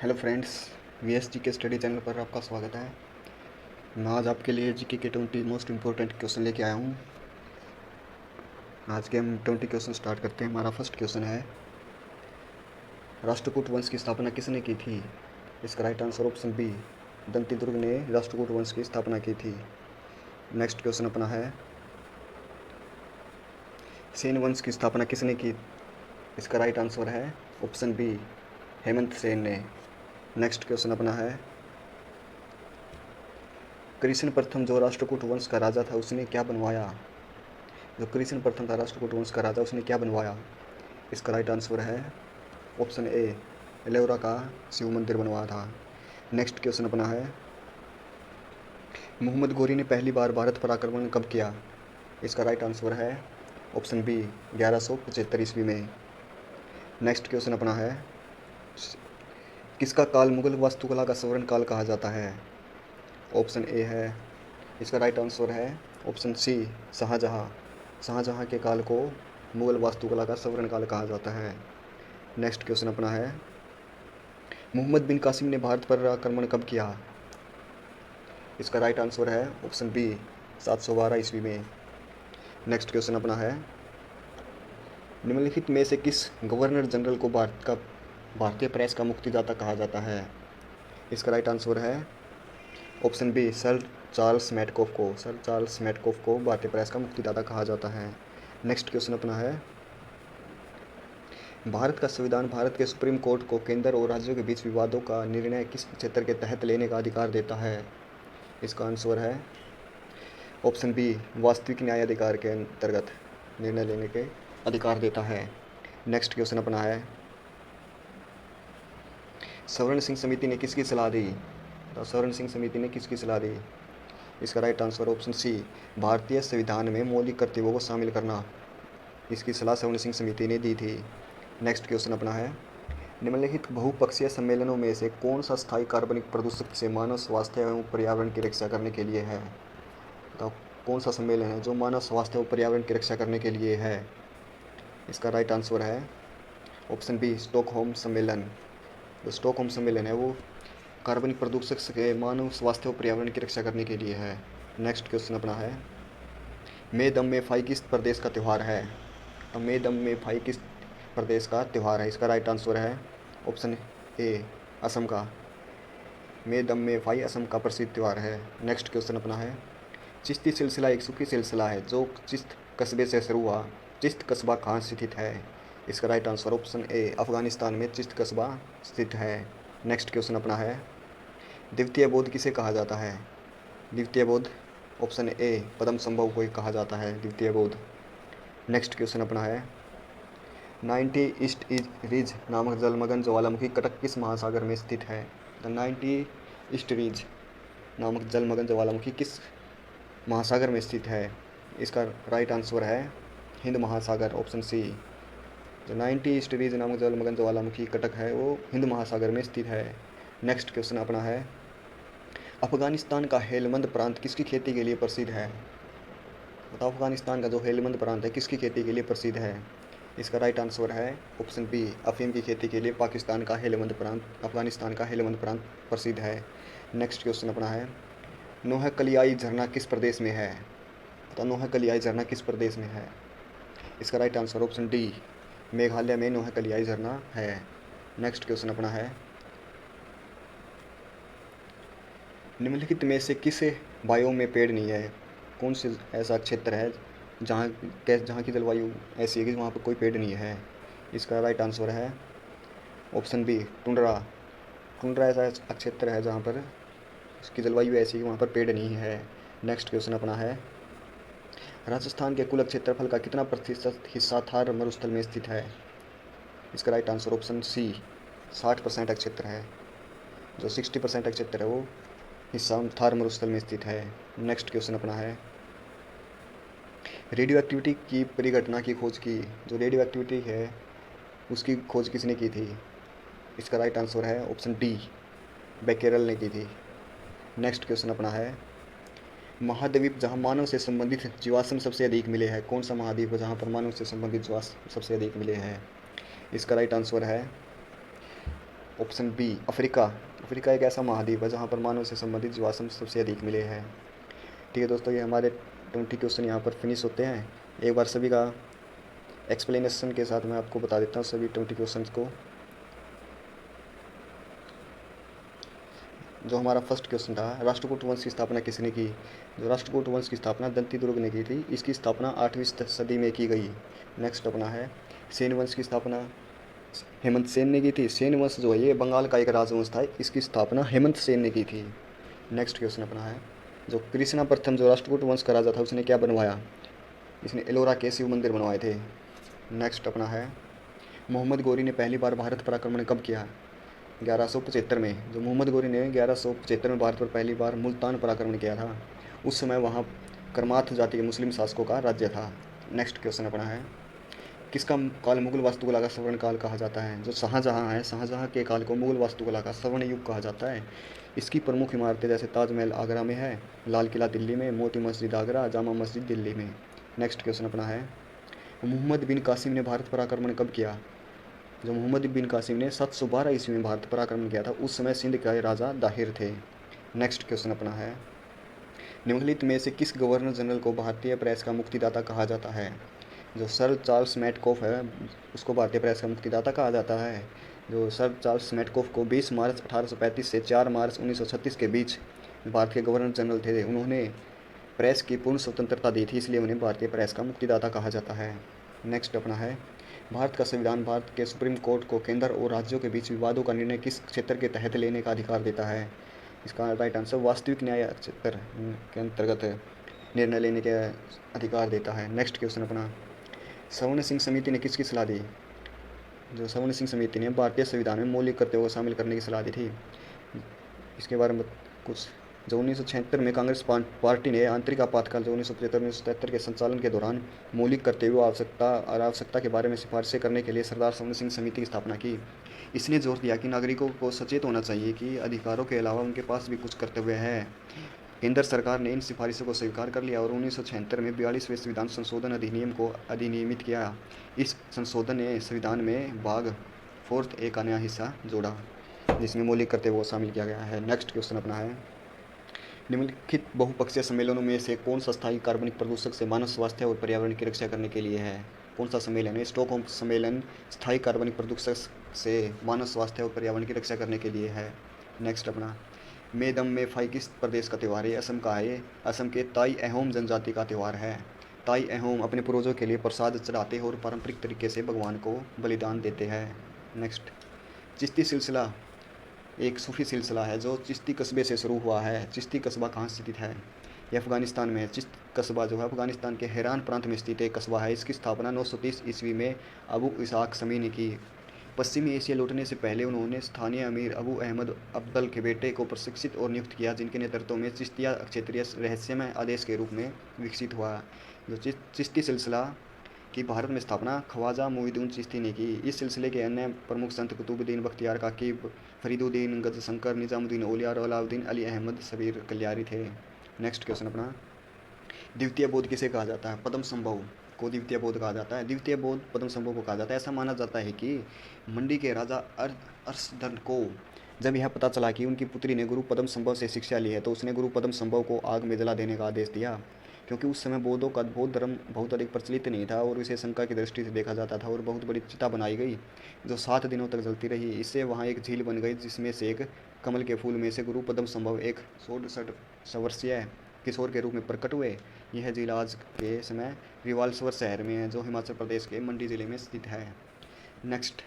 Hello friends, VS जी के study channel पर आपका स्वागत है। मैं आज आपके लिए जीके के 20 मोस्ट इम्पोर्टेंट क्वेश्चन लेके आया हूँ। आज के हम 20 क्वेश्चन स्टार्ट करते हैं। हमारा फर्स्ट क्वेश्चन है, राष्ट्रकूट वंश की स्थापना किसने की थी? इसका right answer option B, Dantidurga ने राष्ट्रकूट वंश की स्थापना की थी। नेक्स्ट क्वेश्चन अपना है, सेन वंश की स्थापना किसने की? इसका राइट आंसर है ऑप्शन बी, हेमंत सेन ने। नेक्स्ट क्वेश्चन अपना है, कृष्ण प्रथम जो राष्ट्रकूट वंश का राजा था उसने क्या बनवाया? जो कृष्ण प्रथम था राष्ट्रकूट वंश का राजा, उसने क्या बनवाया? इसका राइट आंसर है ऑप्शन ए, एलोरा का शिव मंदिर बनवाया था। नेक्स्ट क्वेश्चन अपना है, मोहम्मद गोरी ने पहली बार भारत पर आक्रमण कब किया? इसका राइट आंसर है ऑप्शन बी, 1175 ईस्वी में। नेक्स्ट क्वेश्चन अपना है, किसका काल मुगल वास्तुकला का स्वर्ण काल कहा जाता है? ऑप्शन ए है, इसका राइट आंसर है ऑप्शन सी, शाहजहाँ। शाहजहाँ के काल को मुगल वास्तुकला का स्वर्ण काल कहा जाता है। नेक्स्ट क्वेश्चन अपना है, मोहम्मद बिन कासिम ने भारत पर आक्रमण कब किया? इसका राइट आंसर है ऑप्शन बी, 712 ईस्वी में। नेक्स्ट क्वेश्चन अपना है, निम्नलिखित में से किस गवर्नर जनरल को भारतीय प्रेस का मुक्तिदाता कहा जाता है? इसका राइट आंसर है option B, sir Charles Metcalfe को भारतीय प्रेस का मुक्तिदाता कहा जाता है। नेक्स्ट क्वेश्चन अपना है, भारत का संविधान भारत के सुप्रीम कोर्ट को केंद्र और राज्यों के बीच विवादों का निर्णय किस क्षेत्र के तहत लेने का अधिकार देता है? इसका आंसर है ऑप्शन बी, वास्तविक न्याय अधिकार के अंतर्गत निर्णय लेने के अधिकार देता है। नेक्स्ट क्वेश्चन अपना है, स्वर्ण सिंह समिति ने किसकी सलाह दी? तो स्वर्ण सिंह समिति ने किसकी सलाह दी? इसका राइट आंसर ऑप्शन सी, भारतीय संविधान में मौलिक कर्तव्यों को शामिल करना। इसकी सलाह स्वर्ण सिंह समिति ने दी थी। नेक्स्ट क्वेश्चन अपना है, निम्नलिखित बहुपक्षीय सम्मेलनों में से कौन सा स्थायी कार्बनिक प्रदूषक से मानव स्वास्थ्य एवं पर्यावरण की रक्षा करने के लिए है? बताओ कौन सा सम्मेलन है जो मानव स्वास्थ्य और पर्यावरण की रक्षा करने के लिए है? इसका राइट आंसर है ऑप्शन बी, स्टॉकहोम सम्मेलन। जो स्टॉकहोम सम्मेलन है वो कार्बनिक प्रदूषक से मानव स्वास्थ्य और पर्यावरण की रक्षा करने के लिए है। नेक्स्ट क्वेश्चन अपना है, मे दम में फाई किस प्रदेश का त्यौहार है? तो मे दम में फाई किस प्रदेश का त्यौहार है? इसका राइट आंसर है ऑप्शन ए, असम का। मे दम में फाई असम का प्रसिद्ध त्यौहार है। नेक्स्ट क्वेश्चन अपना है, चिश्ती सिलसिला एक सूफी सिलसिला है जो चिश्त कस्बे से शुरू हुआ। चिश्त कस्बा कहाँ स्थित है? इसका right answer option A, Afghanistan में चिश्त कस्बा स्थित है। नेक्स्ट क्वेश्चन अपना है, द्वितीय बोध किसे कहा जाता है? द्वितीय बोध ऑप्शन ए, पद्म संभव को कहा जाता है द्वितीय बोध। नेक्स्ट क्वेश्चन अपना है, 90 ईस्ट रिज नामक जलमग्न ज्वालामुखी कटक किस महासागर में स्थित है? द 90 ईस्ट रिज नामक जलमग्न ज्वालामुखी किस महासागर में स्थित है? इसका राइट आंसर है हिंद महासागर, ऑप्शन सी। जो 90 ईस्ट रिज नामक जलमग्न ज्वालामुखी कटक है वो हिंद महासागर में स्थित है। नेक्स्ट क्वेश्चन अपना है, अफगानिस्तान का हेलमंद प्रांत किसकी खेती के लिए प्रसिद्ध है? बताओ अफगानिस्तान का जो हेलमंद प्रांत है किसकी खेती के लिए प्रसिद्ध है? इसका राइट आंसर है ऑप्शन बी, अफीम की खेती के लिए पाकिस्तान का हेलमंद प्रांत अफगानिस्तान का हेलमंद प्रांत प्रसिद्ध है। नेक्स्ट क्वेश्चन अपना है, नोहकलियाई झरना किस प्रदेश में है? बताओ नोहकलियाई झरना किस प्रदेश में है? इसका right answer option D, Meghalaya में नोहकलियाई झरना है। नेक्स्ट क्वेश्चन अपना है, निम्नलिखित में से किस बायोम में पेड़ नहीं है? कौन सी ऐसा क्षेत्र है जहाँ की जलवायु ऐसी है कि वहाँ पर कोई पेड़ नहीं है? इसका राइट आंसर है ऑप्शन बी, टुंड्रा। टुंड्रा ऐसा क्षेत्र है जहाँ पर उसकी जलवायु ऐसी है कि वहाँ पर पेड़ नहीं है। नेक्स्ट क्वेश्चन अपना है, राजस्थान के कुल क्षेत्रफल का कितना प्रतिशत हिस्सा थार मरुस्थल में स्थित है? इसका राइट आंसर ऑप्शन सी, 60% क्षेत्र है। जो 60% क्षेत्र है वो हिस्सा थार मरुस्थल में स्थित है। नेक्स्ट क्वेश्चन अपना है, रेडियो एक्टिविटी की परिघटना की खोज की, जो रेडियो एक्टिविटी है उसकी खोज किसने की थी? इसका राइट आंसर है ऑप्शन डी, बेकेरल ने की थी। नेक्स्ट क्वेश्चन अपना है, महाद्वीप जहाँ मानव से संबंधित जीवाश्म सबसे अधिक मिले हैं, कौन सा महाद्वीप है जहाँ पर मानव से संबंधित जीवाश्म सबसे अधिक मिले हैं? इसका राइट आंसर है ऑप्शन बी अफ्रीका। अफ्रीका एक ऐसा महाद्वीप है जहाँ पर मानव से संबंधित जीवाश्म सबसे अधिक मिले हैं। ठीक है दोस्तों, ये हमारे 20 क्वेश्चन यहाँ पर फिनिश होते हैं। एक बार सभी का एक्सप्लेनेशन के साथ मैं आपको बता देता हूँ सभी 20 क्वेश्चन को। जो हमारा फर्स्ट क्वेश्चन था, राष्ट्रकूट वंश की स्थापना किसने की? जो राष्ट्रकूट वंश की स्थापना दंती दुर्ग ने की थी। इसकी स्थापना 8वीं सदी में की गई। नेक्स्ट अपना है सेन वंश की स्थापना हेमंत सेन ने की थी। सेन वंश जो है ये बंगाल का एक राजवंश था, इसकी स्थापना हेमंत सेन ने की थी। नेक्स्ट क्वेश्चन अपना है, जो कृष्णा प्रथम जो राष्ट्रकूट वंश का राजा था उसने क्या बनवाया? इसने एलोरा के शिव मंदिर बनवाए थे। नेक्स्ट अपना है, मोहम्मद गोरी ने पहली बार भारत पर आक्रमण कब किया? 1175 में। जो मोहम्मद गोरी ने 1175 में भारत पर पहली बार मुल्तान पर आक्रमण किया था। उस समय वहाँ करमाथ जाति के मुस्लिम शासकों का राज्य था। नेक्स्ट क्वेश्चन अपना है, किसका काल मुगल वास्तुकला का स्वर्ण काल कहा जाता है? जो शाहजहाँ है, शाहजहाँ के काल को मुगल वास्तुकला का स्वर्ण युग कहा जाता है। इसकी प्रमुख इमारतें जैसे ताजमहल आगरा में है, लाल किला दिल्ली में, मोती मस्जिद आगरा, जामा मस्जिद दिल्ली में। नेक्स्ट क्वेश्चन अपना है, मोहम्मद बिन कासिम ने भारत पर आक्रमण कब किया? जो मोहम्मद बिन कासिम ने 712 ईस्वी में भारत पर आक्रमण किया था, उस समय सिंध के राजा दाहिर थे। नेक्स्ट क्वेश्चन अपना है, निम्नलिखित में से किस गवर्नर जनरल को भारतीय प्रेस का मुक्तिदाता कहा जाता है? जो सर चार्ल्स मैटकॉफ है उसको भारतीय प्रेस का मुक्तिदाता कहा जाता है। जो सर चार्ल्स मैटकॉफ को 20 मार्च 1835 से 4 मार्च 1936 के बीच भारत के गवर्नर जनरल थे। उन्होंने प्रेस की पूर्ण स्वतंत्रता दी थी, इसलिए उन्हें भारतीय प्रेस का मुक्तिदाता कहा जाता है। नेक्स्ट अपना है, भारत का संविधान भारत के सुप्रीम कोर्ट को केंद्र और राज्यों के बीच विवादों का निर्णय किस क्षेत्र के तहत लेने का अधिकार देता है? इसका राइट आंसर वास्तविक न्याय क्षेत्र के अंतर्गत निर्णय लेने के अधिकार देता है। नेक्स्ट क्वेश्चन अपना, स्वर्ण सिंह समिति ने किसकी सलाह दी? जो स्वर्ण सिंह समिति ने भारतीय संविधान में मौलिक कर्तव्यों को शामिल करने की सलाह दी थी। इसके बारे में कुछ, जो 1976 में कांग्रेस पार्टी ने आंतरिक आपातकाल जो 1975-1977 के संचालन के दौरान मौलिक कर्तव्यों आवश्यकता के बारे में सिफारिशें करने के लिए सरदार स्वर्ण सिंह समिति की स्थापना की। इसने जोर दिया कि नागरिकों को सचेत होना चाहिए कि अधिकारों के अलावा उनके पास भी कुछ कर्तव्य है। केंद्र सरकार ने इन सिफारिशों को स्वीकार कर लिया और 1976 में 42वें संविधान संशोधन अधिनियम को अधिनियमित किया। इस संशोधन ने संविधान में भाग 4A का नया हिस्सा जोड़ा, जिसमें मौलिक कर्तव्यों को शामिल किया गया है। नेक्स्ट क्वेश्चन अपना है, निम्नलिखित बहुपक्षीय सम्मेलनों में से कौन सा स्थायी कार्बनिक प्रदूषक से मानव स्वास्थ्य और पर्यावरण की रक्षा करने के लिए है? कौन सा सम्मेलन है? स्टॉकहोम सम्मेलन स्थायी कार्बनिक प्रदूषक से मानव स्वास्थ्य और पर्यावरण की रक्षा करने के लिए है। नेक्स्ट अपना, मेदम में फाई किस प्रदेश का त्यौहार है? असम का है। असम के ताई अहोम जनजाति का त्यौहार है। ताई अहोम अपने पूर्वजों के लिए प्रसाद चढ़ाते हैं और पारंपरिक तरीके से भगवान को बलिदान देते हैं। नेक्स्ट, चिश्ती सिलसिला एक सूफी सिलसिला है जो चिश्ती कस्बे से शुरू हुआ है। चिश्ती कस्बा कहाँ स्थित है? ये अफगानिस्तान में है। चिश्त कस्बा जो है अफगानिस्तान के हैरान प्रांत में स्थित एक कस्बा है। इसकी स्थापना 930 ईस्वी में अबू इसाक शमी ने की। पश्चिमी एशिया लौटने से पहले उन्होंने स्थानीय अमीर अबू अहमद अब्दल के बेटे को प्रशिक्षित और नियुक्त किया, जिनके नेतृत्व में चिश्तिया क्षेत्रीय रहस्यमय आदेश के रूप में विकसित हुआ। जो चिश्ती सिलसिला की भारत में स्थापना ख्वाजा मोइनुद्दीन चिश्ती ने की। इस सिलसिले के अन्य प्रमुख संत कुतुबुद्दीन बख्तियार काकिब, फरीदुद्दीन गजशंकर, निजामुद्दीन औलिया और अलाउद्दीन अली अहमद सबीर कल्याणी थे। नेक्स्ट क्वेश्चन अपना, द्वितीय बोध किसे कहा जाता है? पद्म संभव को द्वितीय बोध कहा जाता है। द्वितीय बोध पद्म संभव को कहा जाता है। ऐसा माना जाता है कि मंडी के राजा अर्शदन को जब यह पता चला कि उनकी पुत्री ने गुरु पद्म संभव से शिक्षा ली है, तो उसने गुरु पद्म संभव को आग में जला देने का आदेश दिया। क्योंकि उस समय बौद्धों का बौद्ध धर्म बहुत अधिक प्रचलित नहीं था और इसे शंका की दृष्टि से देखा जाता था, और बहुत बड़ी चिता बनाई गई जो 7 दिनों तक जलती रही। इससे वहाँ एक झील बन गई, जिसमें से एक कमल के फूल में से गुरु पद्म संभव एक 66 वर्षीय किशोर के रूप में प्रकट हुए। यह झील आज के समय रिवाल्सवर शहर में है, जो हिमाचल प्रदेश के मंडी जिले में स्थित है। नेक्स्ट,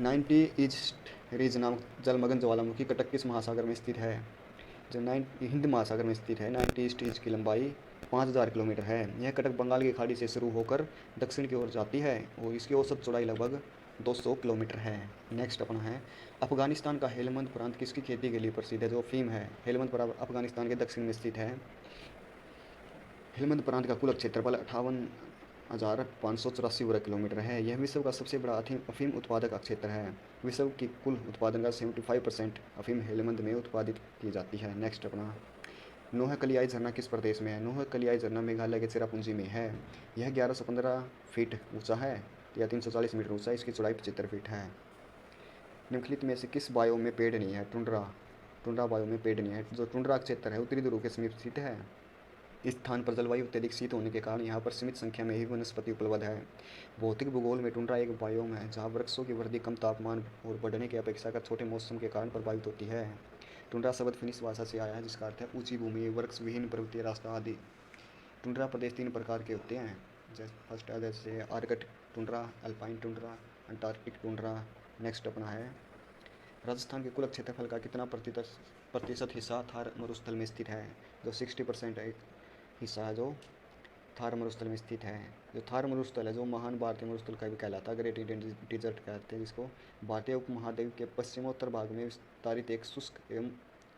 90 ईस्ट रिज नामक जलमग्न ज्वालामुखी कटक किस महासागर में स्थित है? जो हिंद महासागर में स्थित है। 90 ईस्ट रिज की लंबाई 5000 किलोमीटर है। यह कटक बंगाल की खाड़ी से शुरू होकर दक्षिण की ओर जाती है और इसकी औसत चौड़ाई लगभग 200 किलोमीटर है। नेक्स्ट अपना है, अफगानिस्तान का हेलमंद प्रांत किसकी खेती के लिए प्रसिद्ध है? जो अफीम है। हेलमंद प्रांत अफगानिस्तान के दक्षिण में स्थित है। हेलमंद प्रांत का कुल क्षेत्रफल 58,584 वर्ग किलोमीटर है। यह विश्व का सबसे बड़ा अफीम उत्पादक क्षेत्र है। विश्व की कुल उत्पादन का 75% अफीम हेलमंद में उत्पादित की जाती है। नेक्स्ट अपना, नोहकलियाई झरना किस प्रदेश में है? नोहकलियाई झरना मेघालय के चेरापूंजी में है। यह 1115 फीट ऊंचा है या 340 मीटर ऊंचा है। इसकी चौड़ाई 75 फीट है। निम्नलिखित में से किस बायोम में पेड़ नहीं है? टुंड्रा। टुंड्रा बायोम में पेड़ नहीं है। जो टुंड्रा क्षेत्र है उत्तरी ध्रुव के समीप स्थित है। इस स्थान पर जलवायु अत्यधिक शीत होने के कारण यहाँ पर सीमित संख्या में ही वनस्पति उपलब्ध है। भौतिक भूगोल में टुंड्रा एक बायोम है जहाँ वृक्षों की वृद्धि कम तापमान और बढ़ने की अपेक्षा कर छोटे मौसम के कारण प्रभावित होती है। टुंड्रा शब्द फिनिश भाषा से आया है जिसका अर्थ है ऊंची भूमि, वृक्ष विहीन पर्वतीय रास्ता आदि। टुंड्रा प्रदेश 3 प्रकार के होते हैं। जैसे फर्स्ट है जैसे Arctic tundra, alpine tundra, Antarctic tundra. Next अपना है राजस्थान के कुल क्षेत्रफल का कितना प्रतिशत हिस्सा थार मरुस्थल में स्थित है? जो 60% एक हिस्सा है जो थार मरुस्थल में स्थित है। जो थार मरुस्थल है जो महान भारतीय मरुस्थल का भी कहलाता है, ग्रेट इंडियन डिजर्ट कहते हैं जिसको। भारतीय उपमहाद्वीप के पश्चिमोत्तर भाग में विस्तारित एक शुष्क एवं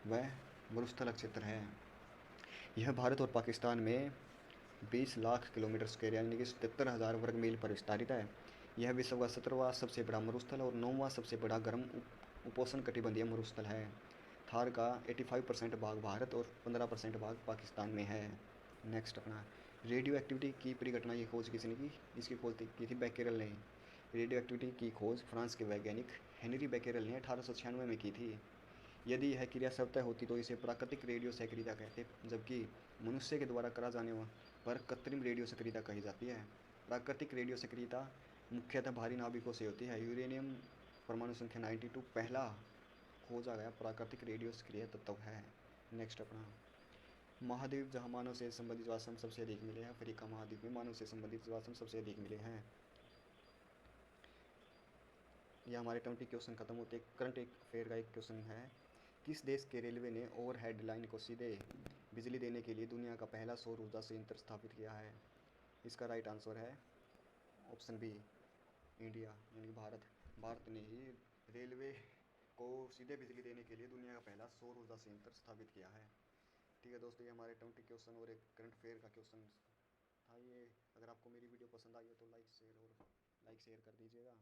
वह मरुस्थल क्षेत्र है। यह भारत और पाकिस्तान में 20 लाख किलोमीटर स्क्वायर यानी कि 77,000 वर्ग मील पर विस्तारित है। यह विश्व का 17वां सबसे बड़ा मरुस्थल और 9वां सबसे बड़ा गर्म उपोष्ण कटिबंधीय मरुस्थल है। थार का 85% भाग भारत और 15% भाग पाकिस्तान में है। नेक्स्ट अपना रेडियो एक्टिविटी की परिघटना की खोज किसने की? इसकी खोज की थी बैकेरल ने। रेडियो एक्टिविटी की खोज फ्रांस के वैज्ञानिक हेनरी बैकेरल ने 1896 में की थी। यदि यह क्रिया स्वतः होती तो इसे प्राकृतिक रेडियो सक्रियता कहते, जबकि मनुष्य के द्वारा करा जाने पर कृत्रिम रेडियो सक्रियता कही जाती है। प्राकृतिक रेडियो सक्रियता मुख्यतः भारी नाभिकों से होती है। यूरेनियम परमाणु संख्या 92 पहला खोजा गया प्राकृतिक रेडियो सक्रिय तत्व है। नेक्स्ट अपना महाद्वीप जहाँ मानव से संबंधित जीवाश्म सबसे अधिक मिले हैं। अफ्रीका महाद्वीप में मानव से संबंधित जीवाश्म सबसे अधिक मिले हैं। यह हमारे 20 क्वेश्चन खत्म होते। करंट एक फेयर का एक क्वेश्चन है। किस देश के रेलवे ने ओवरहेड लाइन को सीधे बिजली देने के लिए दुनिया का पहला सौर ऊर्जा संयंत्र स्थापित किया है? इसका राइट आंसर है ऑप्शन बी, इंडिया यानी भारत। भारत ने ही रेलवे को सीधे बिजली देने के लिए दुनिया का पहला सौर ऊर्जा संयंत्र स्थापित किया है। ठीक है दोस्तों, ये हमारे 20 क्वेश्चन और एक करंट फेयर का क्वेश्चन था ये। अगर आपको मेरी वीडियो पसंद आई हो तो लाइक शेयर कर दीजिएगा।